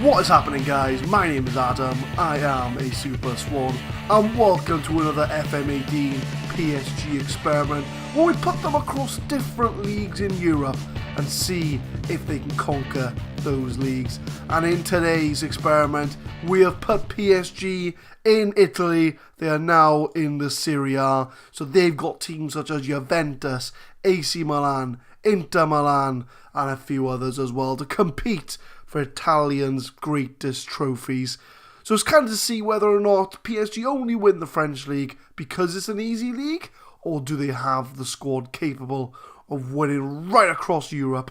What is happening, guys? My name is Adam, I am a Super Swan, and welcome to another FM18 PSG experiment where we put them across different leagues in Europe and see if they can conquer those leagues. And in today's experiment, we have put PSG in Italy. They are now in the Serie A, so they've got teams such as Juventus, AC Milan, Inter Milan, and a few others as well to compete for Italians' greatest trophies. So it's kind of to see whether or not PSG only win the French league because it's an easy league, or do they have the squad capable of winning right across Europe.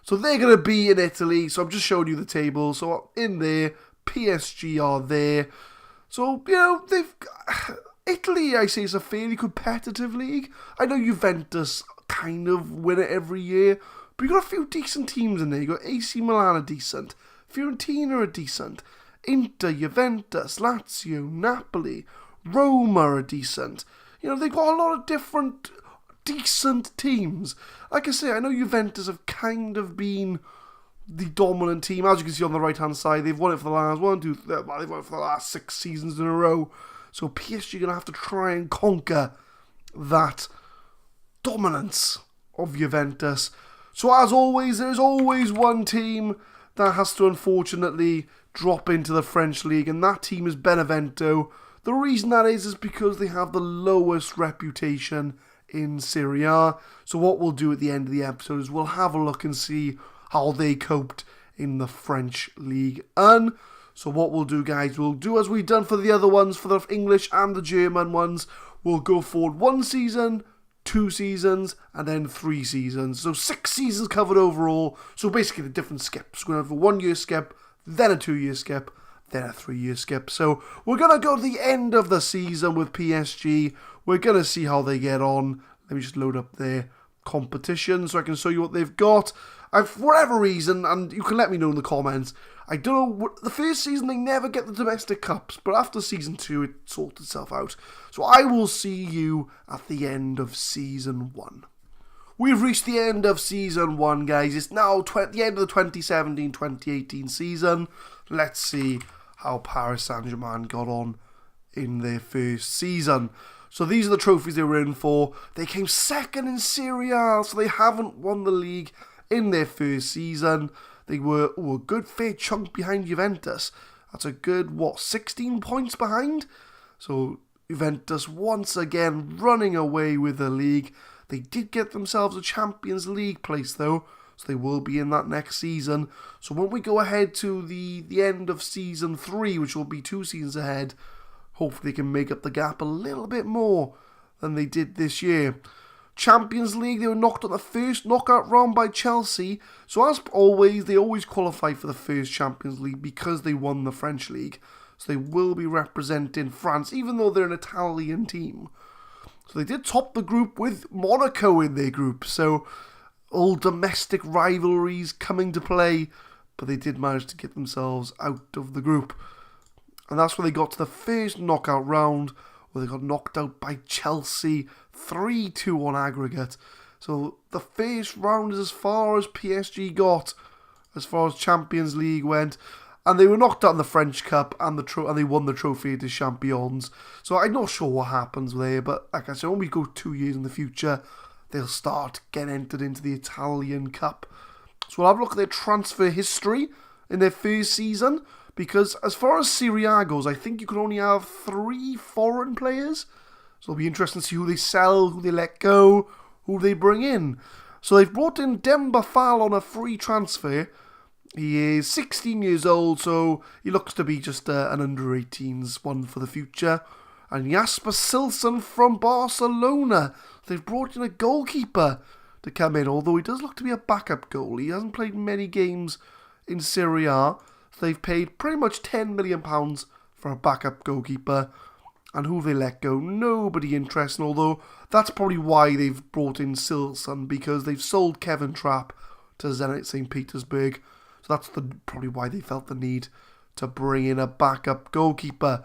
So they're going to be in Italy, so I'm just showing you the table. So in there, PSG are there. So, you know, Italy, I say, is a fairly competitive league. I know Juventus kind of win it every year, but you've got a few decent teams in there. You've got AC Milan are decent, Fiorentina are decent, Inter, Juventus, Lazio, Napoli, Roma are decent. You know, they've got a lot of different decent teams. Like I say, I know Juventus have kind of been the dominant team. As you can see on the right hand side, they've won it for the last 6 seasons in a row. So PSG are going to have to try and conquer that dominance of Juventus. So as always, there's always one team that has to unfortunately drop into the French league, and that team is Benevento. The reason that is because they have the lowest reputation in Serie A. So what we'll do at the end of the episode is we'll have a look and see how they coped in the French League 1. So what we'll do, guys, we'll do as we've done for the other ones, for the English and the German ones. We'll go forward 1 season, 2 seasons, and then 3 seasons. So 6 seasons covered overall. So basically the different skips. We're going to have a 1 year skip, then a 2 year skip, then a 3 year skip. So we're going to go to the end of the season with PSG. We're going to see how they get on. Let me just load up their competition so I can show you what they've got. For whatever reason, and you can let me know in the comments, I don't know, the first season they never get the domestic cups, but after season 2 it sorts itself out. So I will see you at the end of season 1. We've reached the end of season 1, guys. It's now the end of the 2017-2018 season. Let's see how Paris Saint Germain got on in their first season. So these are the trophies they were in for. They came second in Serie A, so they haven't won the league in their first season. They were a good fair chunk behind Juventus. That's a good, 16 points behind? So Juventus once again running away with the league. They did get themselves a Champions League place though, so they will be in that next season. So when we go ahead to the end of season 3, which will be 2 seasons ahead, hopefully they can make up the gap a little bit more than they did this year. Champions League, they were knocked out the first knockout round by Chelsea. So as always, they always qualify for the first Champions League because they won the French League. So they will be representing France, even though they're an Italian team. So they did top the group with Monaco in their group. So all domestic rivalries coming to play. But they did manage to get themselves out of the group. And that's where they got to the first knockout round, where they got knocked out by Chelsea 3-2 on aggregate. So the first round is as far as PSG got, as far as Champions League went. And they were knocked out in the French Cup, and they won the Trophée des Champions. So I'm not sure what happens there, but like I said, when we go 2 years in the future, they'll start getting entered into the Italian Cup. So we'll have a look at their transfer history in their first season, because as far as Serie A goes, I think you can only have 3 foreign players. So it'll be interesting to see who they sell, who they let go, who they bring in. So they've brought in Demba Fall on a free transfer. He is 16 years old, so he looks to be just an under-18s one for the future. And Jasper Silsson from Barcelona. They've brought in a goalkeeper to come in, although he does look to be a backup goalie. He hasn't played many games in Serie A. So they've paid pretty much £10 million for a backup goalkeeper. And who they let go, nobody interesting, although that's probably why they've brought in Silsson, because they've sold Kevin Trapp to Zenit St. Petersburg. So that's probably why they felt the need to bring in a backup goalkeeper.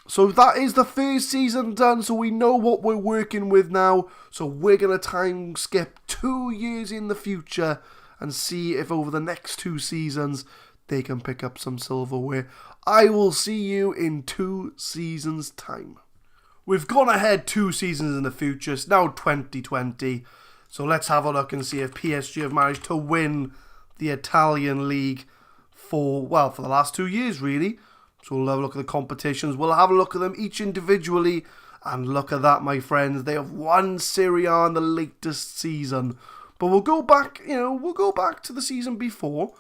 So that is the first season done, so we know what we're working with now. So we're going to time skip 2 years in the future and see if over the next 2 seasons they can pick up some silverware. I will see you in 2 seasons' time. We've gone ahead 2 seasons in the future. It's now 2020. So let's have a look and see if PSG have managed to win the Italian league for the last 2 years, really. So we'll have a look at the competitions. We'll have a look at them each individually. And look at that, my friends. They have won Serie A in the latest season. But we'll go back to the season before.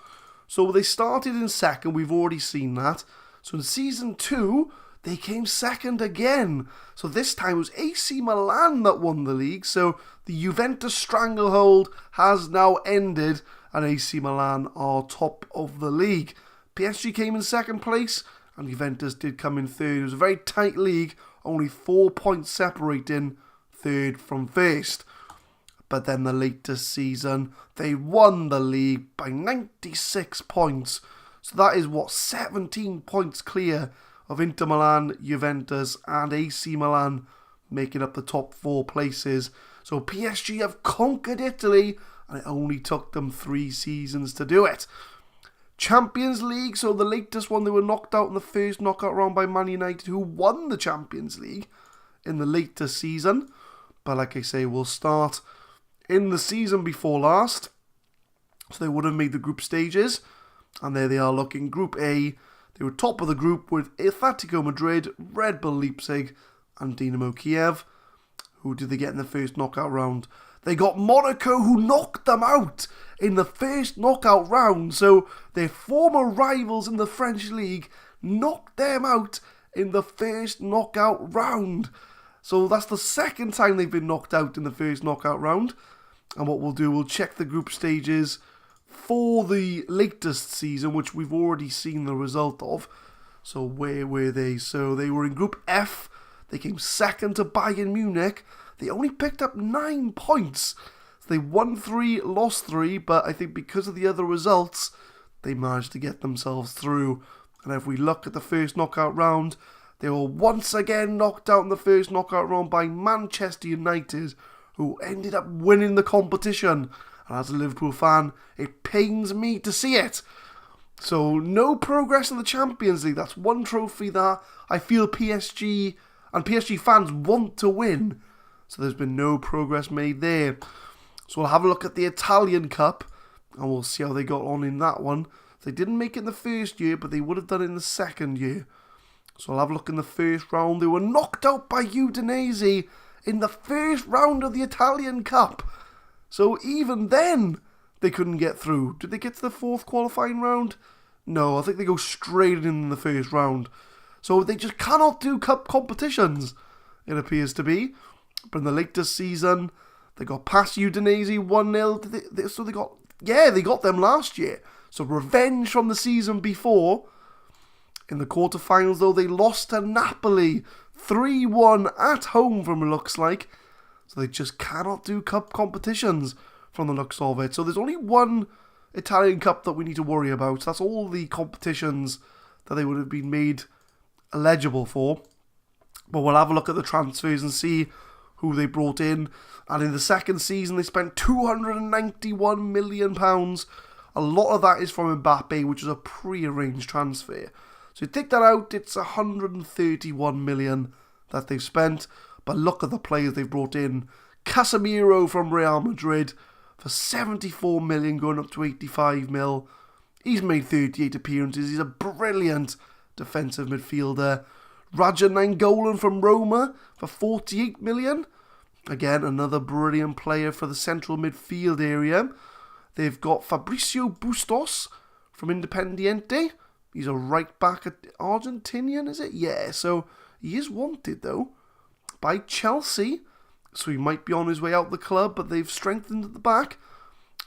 So they started in second. We've already seen that. So in season 2, they came second again. So this time it was AC Milan that won the league. So the Juventus stranglehold has now ended. And AC Milan are top of the league. PSG came in second place. And Juventus did come in third. It was a very tight league. Only 4 points separating third from first. But then the latest season, they won the league by 96 points. So that is 17 points clear of Inter Milan, Juventus and AC Milan making up the top 4 places. So PSG have conquered Italy and it only took them 3 seasons to do it. Champions League, so the latest one, they were knocked out in the first knockout round by Man United, who won the Champions League in the latest season. But like I say, we'll start in the season before last. So they would have made the group stages. And there they are looking. Group A, they were top of the group with Atletico Madrid, Red Bull Leipzig and Dynamo Kiev. Who did they get in the first knockout round? They got Monaco, who knocked them out in the first knockout round. So their former rivals in the French league knocked them out in the first knockout round. So that's the second time they've been knocked out in the first knockout round. And what we'll do, we'll check the group stages for the latest season, which we've already seen the result of. So where were they? So they were in Group F. They came second to Bayern Munich. They only picked up 9 points. So they won 3, lost 3, but I think because of the other results, they managed to get themselves through. And if we look at the first knockout round, they were once again knocked out in the first knockout round by Manchester United, who ended up winning the competition. And as a Liverpool fan, it pains me to see it. So no progress in the Champions League. That's one trophy that I feel PSG and PSG fans want to win. So there's been no progress made there. So we'll have a look at the Italian Cup. And we'll see how they got on in that one. They didn't make it in the first year, but they would have done it in the second year. So I'll have a look in the first round. They were knocked out by Udinese in the first round of the Italian Cup. So even then, they couldn't get through. Did they get to the 4th qualifying round? No, I think they go straight in the first round. So they just cannot do cup competitions, it appears to be. But in the latest season, they got past Udinese 1-0. So they got them last year. So revenge from the season before. In the quarterfinals, though, they lost to Napoli 3-1 at home from it looks like. So they just cannot do cup competitions from the looks of it. So there's only one Italian Cup that we need to worry about. That's all the competitions that they would have been made eligible for. But we'll have a look at the transfers and see who they brought in. And in the second season, they spent £291 million. A lot of that is from Mbappe, which is a pre-arranged transfer. So you take that out, it's 131 million that they've spent. But look at the players they've brought in. Casemiro from Real Madrid for 74 million, going up to 85 mil. He's made 38 appearances. He's a brilliant defensive midfielder. Raja Nainggolan from Roma for 48 million. Again, another brilliant player for the central midfield area. They've got Fabricio Bustos from Independiente. He's a right back, Argentinian, is it? Yeah, so he is wanted though by Chelsea. So he might be on his way out the club, but they've strengthened at the back.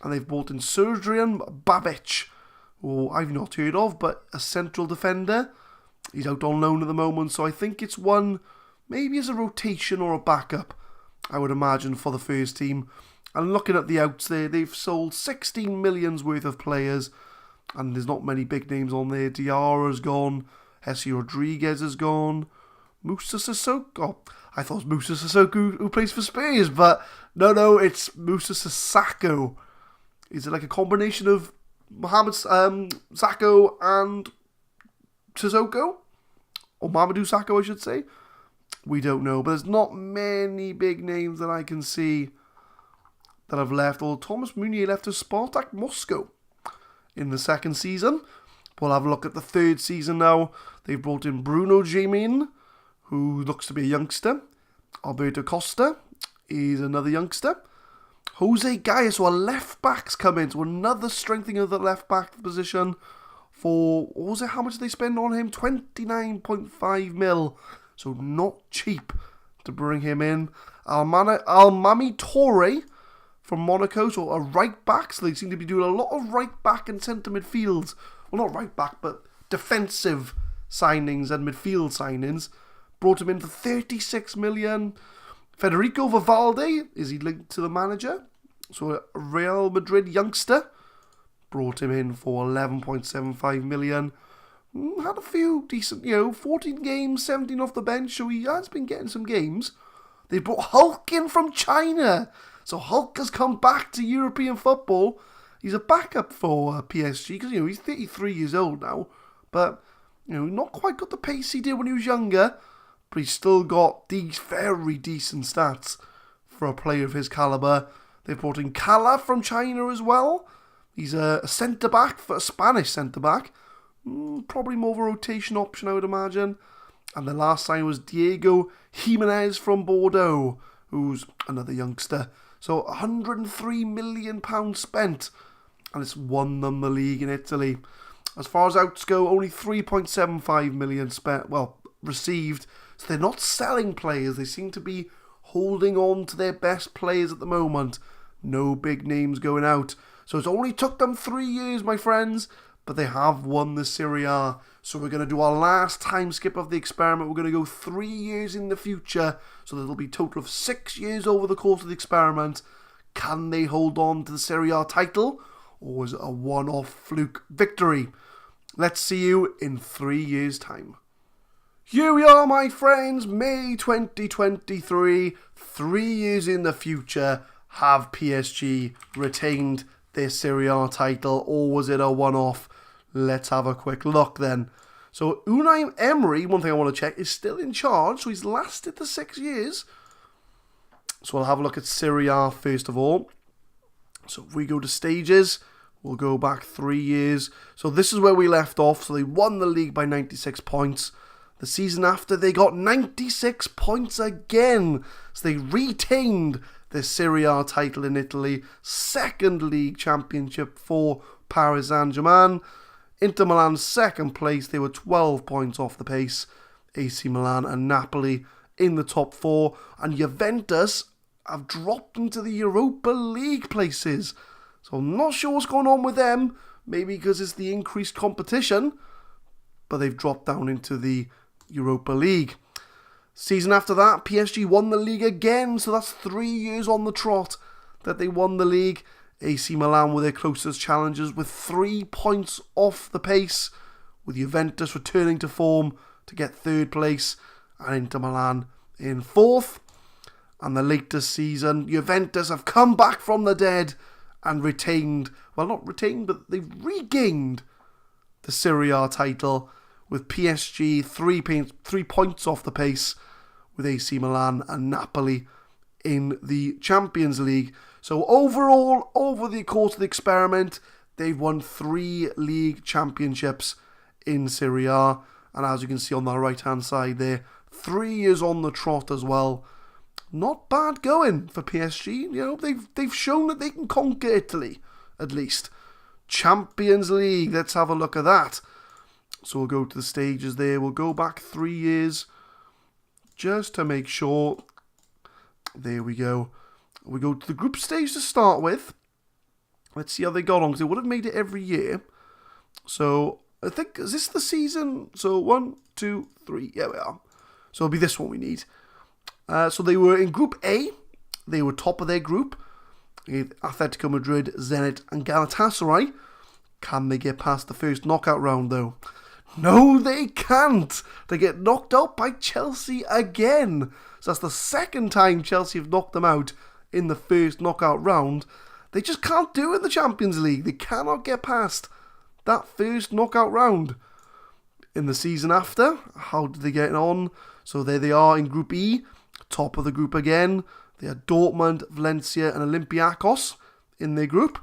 And they've brought in Sergian Babic, who I've not heard of, but a central defender. He's out on loan at the moment, so I think it's one, maybe as a rotation or a backup, I would imagine, for the first team. And looking at the outs there, they've sold 16 million's worth of players, and there's not many big names on there. Diarra's gone, Jesse Rodriguez is gone, Moussa Sissoko. I thought it was Moussa Sissoko who plays for Spurs, but no, it's Moussa Sissoko. Is it like a combination of Mohamed Sakho and Sissoko, or Mamadou Sakho, I should say. We don't know, but there's not many big names that I can see that have left. Although Thomas Meunier left to Spartak Moscow in the second season. We'll have a look at the third season now. They've brought in Bruno Jamin, who looks to be a youngster. Alberto Costa is another youngster. Jose Gaius, so a left back's come in, so another strengthening of the left back position for, what was it, how much did they spend on him? 29.5 mil. So not cheap to bring him in. Almami Toure from Monaco, so a right back. So they seem to be doing a lot of right back and centre midfields. Well, not right back, but defensive signings and midfield signings. Brought him in for 36 million. Federico Valverde, is he linked to the manager? So a Real Madrid youngster. Brought him in for 11.75 million. Had a few decent, 14 games, 17 off the bench, so he has been getting some games. They brought Hulk in from China. So Hulk has come back to European football. He's a backup for PSG, because, he's 33 years old now. But, not quite got the pace he did when he was younger. But he's still got these very decent stats for a player of his calibre. They've brought in Kala from China as well. He's a centre-back, for a Spanish centre-back. Probably more of a rotation option, I would imagine. And the last sign was Diego Jimenez from Bordeaux, who's another youngster. So £103 million spent, and it's won them the league in Italy. As far as outs go, only 3.75 million spent, received. So they're not selling players. They seem to be holding on to their best players at the moment. No big names going out. So it's only took them 3 years, my friends. But they have won the Serie A. So we're going to do our last time skip of the experiment. We're going to go 3 years in the future. So there'll be a total of 6 years over the course of the experiment. Can they hold on to the Serie A title? Or was it a one-off fluke victory? Let's see you in 3 years' time. Here we are, my friends. May 2023. 3 years in the future. Have PSG retained their Serie A title, or was it a one-off? Let's have a quick look then. So Unai Emery, one thing I want to check, is still in charge, so he's lasted the 6 years. So we'll have a look at Serie A first of all. So if we go to stages, we'll go back 3 years. So this is where we left off. So they won the league by 96 points. The season after, they got 96 points again. So they retained the Serie A title in Italy. Second league championship for Paris Saint Germain. Inter Milan second place. They were 12 points off the pace. AC Milan and Napoli in the top four. And Juventus have dropped into the Europa League places. So I'm not sure what's going on with them. Maybe because it's the increased competition. But they've dropped down into the Europa League. Season after that, PSG won the league again. So that's 3 years on the trot that they won the league. AC Milan were their closest challengers with 3 points off the pace, with Juventus returning to form to get third place and Inter Milan in fourth. And the latest season, Juventus have come back from the dead and retained, well, not retained, but they've regained the Serie A title, with PSG 3 points off the pace, with AC Milan and Napoli in the Champions League. So overall, over the course of the experiment, they've won 3 league championships in Serie A. And as you can see on the right-hand side there, 3 years on the trot as well. Not bad going for PSG. They've shown that they can conquer Italy, at least. Champions League, let's have a look at that. So we'll go to the stages there. We'll go back 3 years just to make sure. There we go. We go to the group stage to start with. Let's see how they got on, because they would have made it every year. So I think, is this the season? So 1, 2, 3. Yeah, we are. So it'll be this one we need. So they were in Group A. They were top of their group. Atletico Madrid, Zenit and Galatasaray. Can they get past the first knockout round though? No, they can't. They get knocked out by Chelsea again. So that's the second time Chelsea have knocked them out in the first knockout round. They just can't do it in the Champions League. They cannot get past that first knockout round. In the season after, how did they get on? So there they are in Group E, top of the group again. They had Dortmund, Valencia and Olympiacos in their group.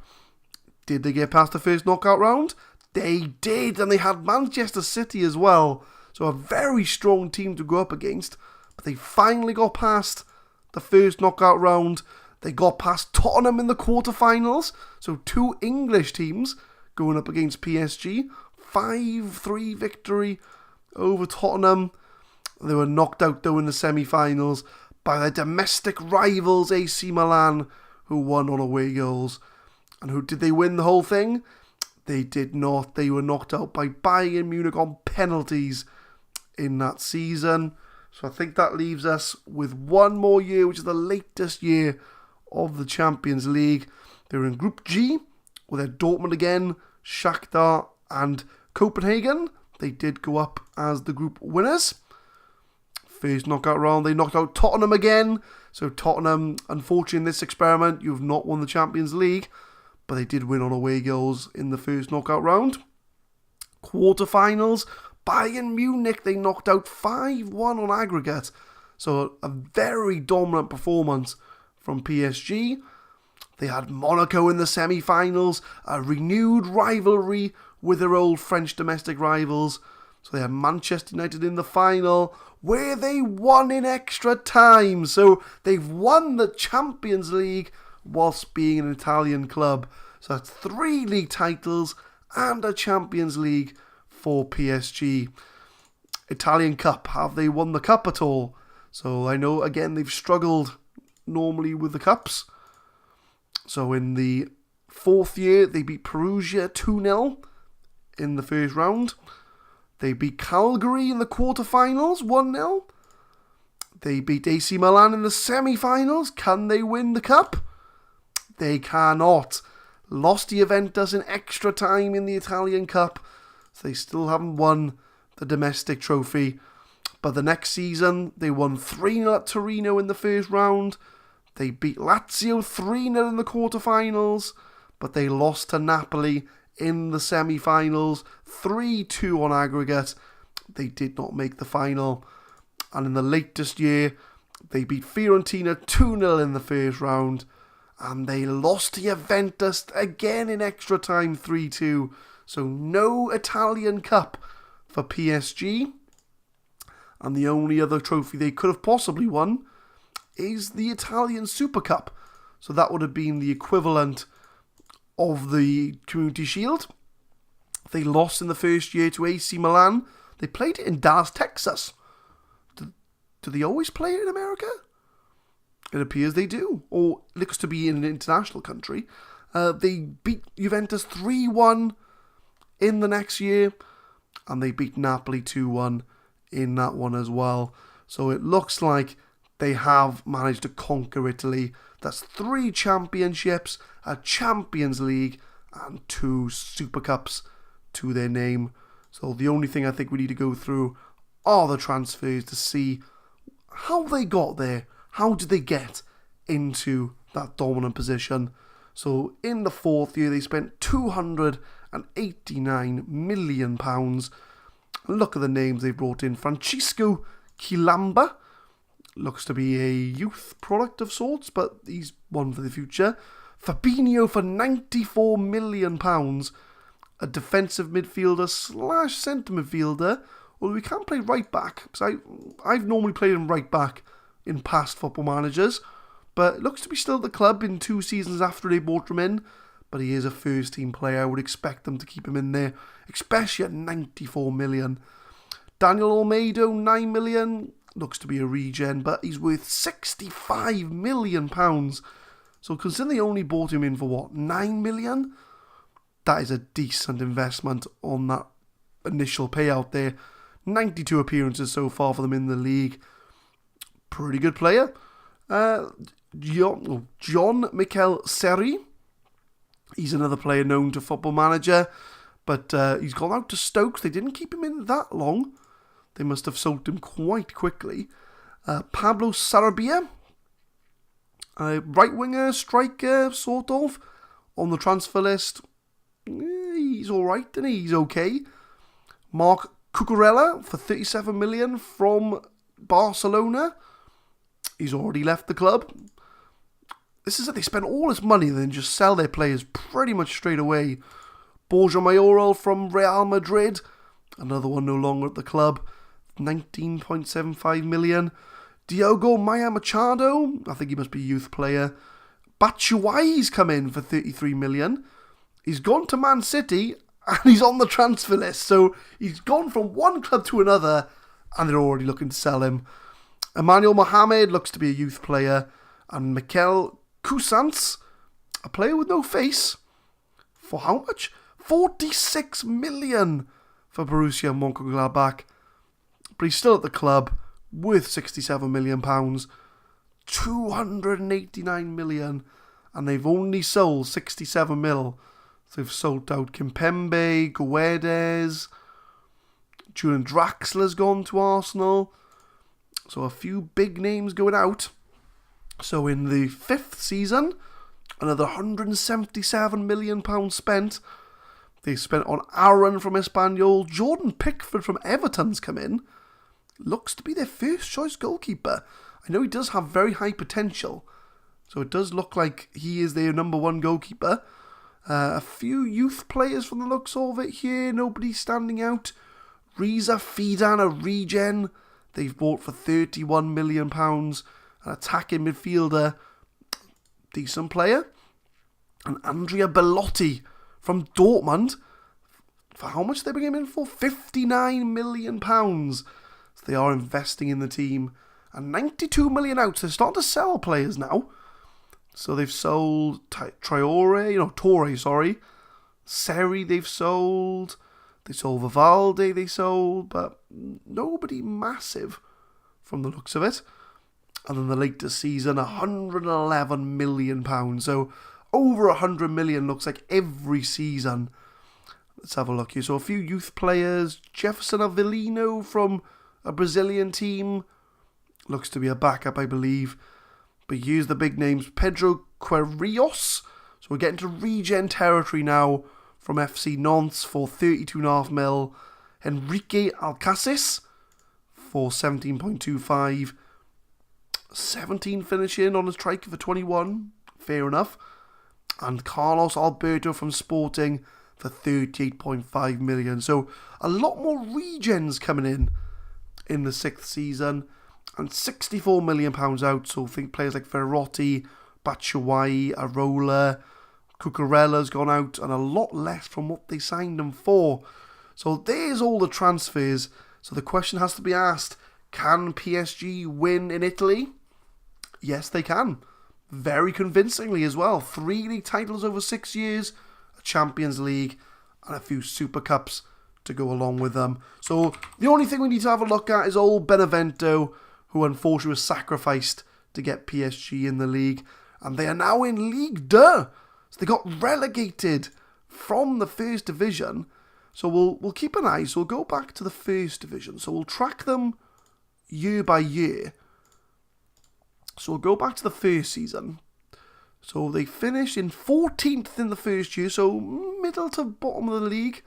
Did they get past the first knockout round? They did, and they had Manchester City as well. So a very strong team to go up against. But they finally got past the first knockout round. They got past Tottenham in the quarterfinals. So 2 English teams going up against PSG. 5-3 victory over Tottenham. They were knocked out though in the semi-finals by their domestic rivals AC Milan, who won on away goals. And who did they win the whole thing? They did not. They were knocked out by Bayern Munich on penalties in that season. So I think that leaves us with one more year, which is the latest year of the Champions League. They were in Group G, with their Dortmund again, Shakhtar and Copenhagen. They did go up as the group winners. First knockout round, they knocked out Tottenham again. So Tottenham, unfortunately in this experiment, you've not won the Champions League. But they did win on away goals in the first knockout round. Quarterfinals, Bayern Munich, they knocked out 5-1 on aggregate. So a very dominant performance from PSG. They had Monaco in the semi-finals, a renewed rivalry with their old French domestic rivals. So they had Manchester United in the final, where they won in extra time. So they've won the Champions League whilst being an Italian club. So that's 3 league titles and a Champions League for PSG. Italian Cup, have they won the cup at all? So I know, again, they've struggled normally with the cups. So in the 4th year, they beat Perugia 2-0 in the first round. They beat Calgary in the quarterfinals 1-0. They beat AC Milan in the semi-finals. Can they win the cup? They cannot. Lost to Juventus in extra time in the Italian Cup. So they still haven't won the domestic trophy. But the next season, they won 3-0 at Torino in the first round. They beat Lazio 3-0 in the quarterfinals. But they lost to Napoli in the semi-finals. 3-2 on aggregate. They did not make the final. And in the latest year, they beat Fiorentina 2-0 in the first round. And they lost to Juventus again in extra time 3-2. So no Italian Cup for PSG. And the only other trophy they could have possibly won is the Italian Super Cup. So that would have been the equivalent of the Community Shield. They lost in the first year to AC Milan. They played it in Dallas, Texas. Do they always play it in America? It appears they do, or it looks to be in an international country. They beat Juventus 3-1 in the next year, and they beat Napoli 2-1 in that one as well. So it looks like they have managed to conquer Italy. That's 3 championships, a Champions League, and 2 Super Cups to their name. So the only thing I think we need to go through are the transfers to see how they got there. How did they get into that dominant position? So in the 4th year, they spent £289 million. And look at the names they brought in. Francisco Quilamba. Looks to be a youth product of sorts, but he's one for the future. Fabinho for £94 million. A defensive midfielder / centre midfielder. Although we can't play right back, because I've normally played him right back in past Football Managers, but it looks to be still at the club in 2 seasons after they bought him in. But he is a first team player. I would expect them to keep him in there, especially at 94 million. Daniel Almeida, 9 million, looks to be a regen, but he's worth 65 million pounds. So considering they only bought him in for what, 9 million? That is a decent investment on that initial payout there. 92 appearances so far for them in the league. Pretty good player. John Mikel Seri. He's another player known to Football Manager, but he's gone out to Stoke. They didn't keep him in that long. They must have sold him quite quickly. Pablo Sarabia, right winger, striker, sort of. on the transfer list. He's alright, isn't he? He's okay. Marc Cucurella for 37 million from Barcelona. He's already left the club. This is it. They spend all this money and then just sell their players pretty much straight away. Borja Mayoral from Real Madrid. Another one no longer at the club. 19.75 million. Diogo Maia Machado. I think he must be a youth player. Batshuayi's come in for 33 million. He's gone to Man City and he's on the transfer list. So he's gone from one club to another and they're already looking to sell him. Emmanuel Mohamed looks to be a youth player. And Mikel Cousins, a player with no face. For how much? 46 million for Borussia Mönchengladbach. But he's still at the club with £67 million. 289 million. And they've only sold 67 mil. So they've sold out Kimpembe, Guedes. Julian Draxler's gone to Arsenal. So a few big names going out. So in the 5th season, another £177 million spent. They spent on Aaron from Espanyol. Jordan Pickford from Everton's come in. Looks to be their first choice goalkeeper. I know he does have very high potential. So it does look like he is their number one goalkeeper. A few youth players from the looks of it here. Nobody standing out. Riza Fidan, a regen. They've bought for £31 million. An attacking midfielder. Decent player. And Andrea Bellotti from Dortmund. For how much they bring him in for? £59 million. So they are investing in the team. And 92 million out. So they're starting to sell players now. So they've sold Torre. Seri they've sold. They sold Vivaldi, they sold. But nobody massive from the looks of it. And then the latest season, £111 million. So over 100 million looks like every season. Let's have a look here. So a few youth players. Jefferson Avelino from a Brazilian team. Looks to be a backup, I believe. But here's the big names. Pedro Queiroz. So we're getting to regen territory now from FC Nantes for 32.5 mil. Enrique Alcacis for 17.25. 17 finishing on his striker for 21. Fair enough. And Carlos Alberto from Sporting for 38.5 million. So a lot more regens coming in the 6th season. And £64 million out. So think players like Verratti, Batshuayi, Arola, Cucurella's gone out. And a lot less from what they signed him for. So there's all the transfers. So the question has to be asked. Can PSG win in Italy? Yes, they can. Very convincingly as well. 3 league titles over 6 years, a Champions League, and a few Super Cups to go along with them. So the only thing we need to have a look at is old Benevento, who unfortunately was sacrificed to get PSG in the league. And they are now in Ligue 2. So they got relegated from the first division. So we'll keep an eye. So we'll go back to the first division. So we'll track them year by year. So we'll go back to the first season. So they finished in 14th in the first year, so middle to bottom of the league.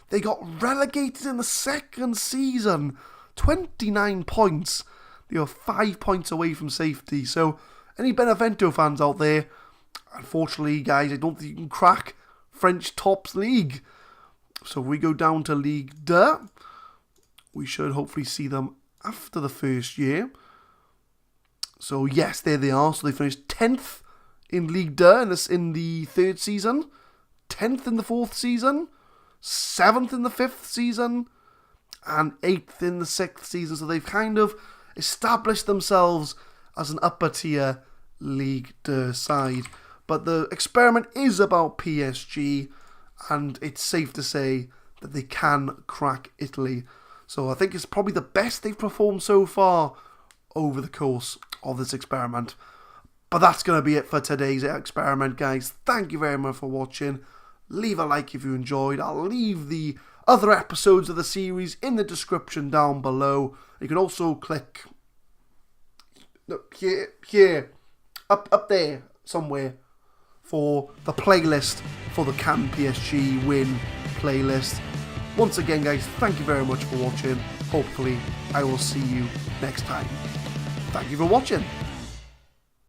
They got relegated in the second season. 29 points. They were 5 points away from safety. So any Benevento fans out there, unfortunately, guys, I don't think you can crack French Tops League. So if we go down to Ligue 2, we should hopefully see them after the first year. So yes, there they are. So they finished 10th in Ligue 2 in the 3rd season, 10th in the 4th season, 7th in the 5th season, and 8th in the 6th season. So they've kind of established themselves as an upper tier Ligue 2 side. But the experiment is about PSG, and it's safe to say that they can crack Italy. So I think it's probably the best they've performed so far over the course of this experiment. But that's going to be it for today's experiment, guys. Thank you very much for watching. Leave a like if you enjoyed. I'll leave the other episodes of the series in the description down below. You can also click here, up there, somewhere. for the playlist for the Can PSG win playlist. Once again, guys, thank you very much for watching. Hopefully, I will see you next time. Thank you for watching.